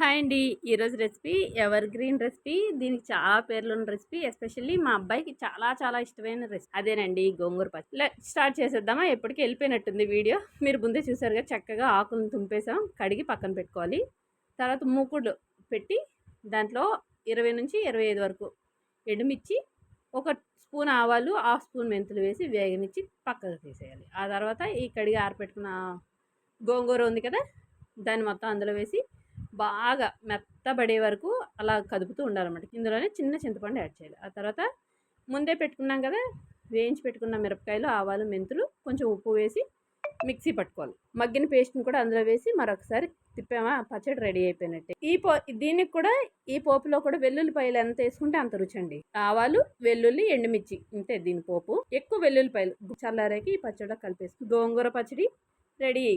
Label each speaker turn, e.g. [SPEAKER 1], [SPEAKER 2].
[SPEAKER 1] Hi అండి. ఈరోజు recipe ever green recipe. దీనికి చాలా పేర్లున్న రెసిపీ. ఎస్పెషల్లీ మా అబ్బాయికి చాలా చాలా ఇష్టమైన రెసిపీ అదేనండి గోంగూర పచ్చడి. స్టార్ట్ చేసేద్దామా? ఎప్పటికీ వెళ్ళిపోయినట్టుంది వీడియో. మీరు ముందే చూసారుగా, చక్కగా ఆకులను తుంపేసాం, కడిగి పక్కన పెట్టుకోవాలి. తర్వాత మూకుడు పెట్టి దాంట్లో 20 నుంచి 25 వరకు ఎండుమిర్చి, ఒక స్పూన్ ఆవాలు, హాఫ్ స్పూన్ మెంతులు వేసి వేగనిచ్చి పక్కకు తీసేయాలి. ఆ తర్వాత ఈ కడిగి ఆరపెట్టుకున్న గోంగూర ఉంది కదా, దాన్ని మొత్తం అందులో వేసి బాగా మెత్తబడే వరకు అలా కదుపుతూ ఉండాలన్నమాట. ఇందులోనే చిన్న చింతపండు యాడ్ చేయాలి. ఆ తర్వాత ముందే పెట్టుకున్నాం కదా, వేయించి పెట్టుకున్న మిరపకాయలు, ఆవాలు, మెంతులు, కొంచెం ఉప్పు వేసి మిక్సీ పట్టుకోవాలి. మగ్గిన పేస్ట్ని కూడా అందులో వేసి మరొకసారి తిప్పామా, పచ్చడి రెడీ అయిపోయినట్టే. దీనికి కూడా ఈ పోపులో కూడా వెల్లుల్లిపాయలు ఎంత వేసుకుంటే అంత రుచి అండి. ఆవాలు, వెల్లుల్లి, ఎండుమిర్చి ఇంతే దీని పోపు. ఎక్కువ వెల్లుల్లిపాయలు చల్లారాకి ఈ పచ్చడిలో కలిపేసి గోంగూర పచ్చడి రెడీ.